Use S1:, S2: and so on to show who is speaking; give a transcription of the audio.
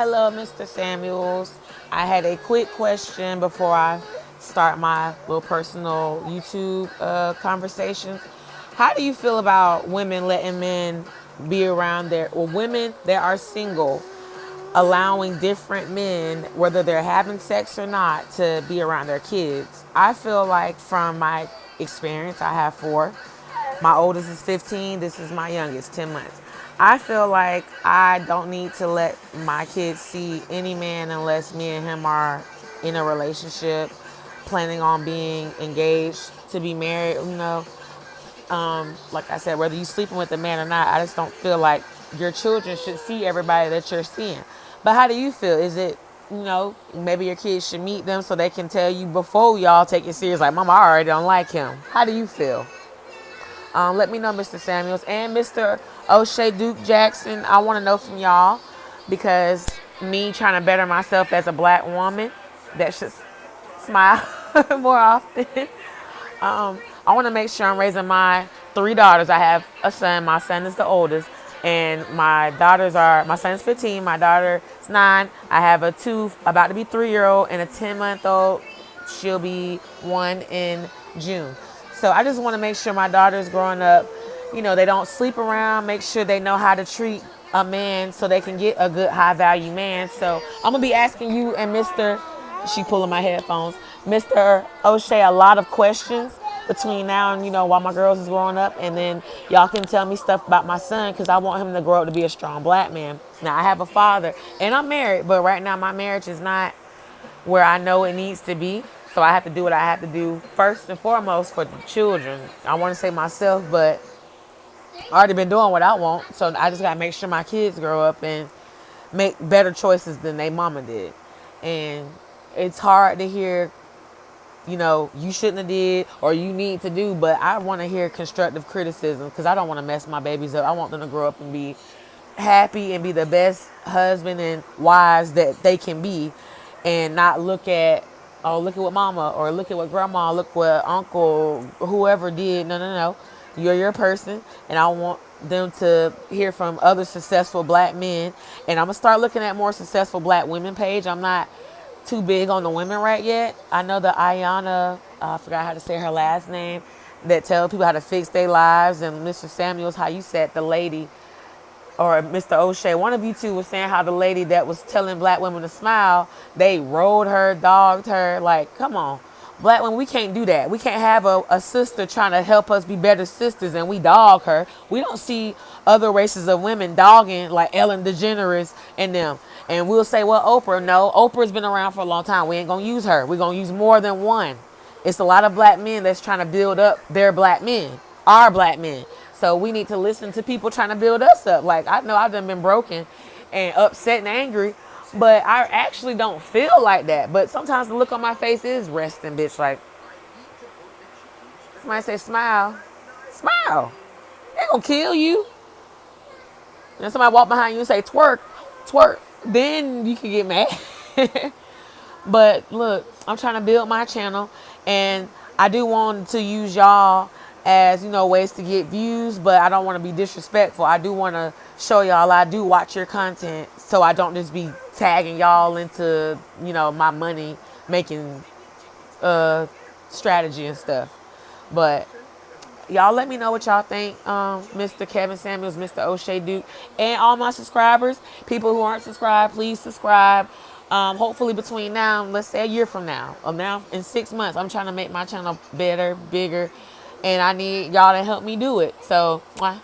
S1: Hello, Mr. Samuels. I had a quick question before I start my little personal YouTube conversations. How do you feel about women letting men be around women that are single, allowing different men, whether they're having sex or not, to be around their kids? I feel like from my experience, I have four. My oldest is 15. This is my youngest, 10 months. I feel like I don't need to let my kids see any man unless me and him are in a relationship, planning on being engaged to be married. Like I said, whether you sleeping with a man or not, I just don't feel like your children should see everybody that you're seeing. But how do you feel? Is it, maybe your kids should meet them so they can tell you before y'all take it serious, like, Mama, I already don't like him. How do you feel? Let me know, Mr. Samuels and Mr. O'Shea Duke Jackson. I want to know from y'all because me trying to better myself as a black woman that should smile more often. I want to make sure I'm raising my three daughters. I have a son. My son is the oldest. And my son's 15, my daughter is 9. I have a about to be 3-year-old, and a 10-month-old. She'll be 1 in June. So I just want to make sure my daughter's growing up, they don't sleep around, make sure they know how to treat a man so they can get a good high value man. So I'm going to be asking you and she pulling my headphones, Mr. O'Shea, a lot of questions between now and, while my girls is growing up. And then y'all can tell me stuff about my son because I want him to grow up to be a strong black man. Now, I have a father and I'm married, but right now my marriage is not where I know it needs to be. So I have to do what I have to do first and foremost for the children. I want to say myself, but I already been doing what I want. So I just got to make sure my kids grow up and make better choices than they mama did. And it's hard to hear, you shouldn't have did or you need to do, but I want to hear constructive criticism because I don't want to mess my babies up. I want them to grow up and be happy and be the best husband and wives that they can be, and not look at, oh, look at what mama or look at what grandma, look what uncle, whoever did. No. You're your person, and I want them to hear from other successful black men. And I'm going to start looking at more successful black women page. I'm not too big on the women right yet. I know the Ayana, I forgot how to say her last name, that tell people how to fix their lives. And Mr. Samuels, how you said the lady, or Mr. O'Shea, one of you two was saying how the lady that was telling black women to smile, they rolled her, dogged her. Like, come on. Black women, we can't do that. We can't have a sister trying to help us be better sisters and we dog her. We don't see other races of women dogging like Ellen DeGeneres and them. And we'll say, well, Oprah. No, Oprah's been around for a long time. We ain't going to use her. We're going to use more than one. It's a lot of black men that's trying to build up their black men, our black men. So we need to listen to people trying to build us up. Like, I know I've done been broken and upset and angry, but I actually don't feel like that. But sometimes the look on my face is resting, bitch. Like, somebody say smile. Smile. They gonna kill you. And somebody walk behind you and say twerk, twerk. Then you can get mad. But look, I'm trying to build my channel, and I do want to use y'all as, ways to get views, but I don't want to be disrespectful. I do want to show y'all I do watch your content, so I don't just be tagging y'all into, my money making strategy and stuff. But y'all let me know what y'all think, Mr. Kevin Samuels, Mr. O'Shea Duke, and all my subscribers. People who aren't subscribed, please subscribe. Hopefully between now and let's say a year from now, or now in 6 months, I'm trying to make my channel better, bigger, and I need y'all to help me do it. So, mwah.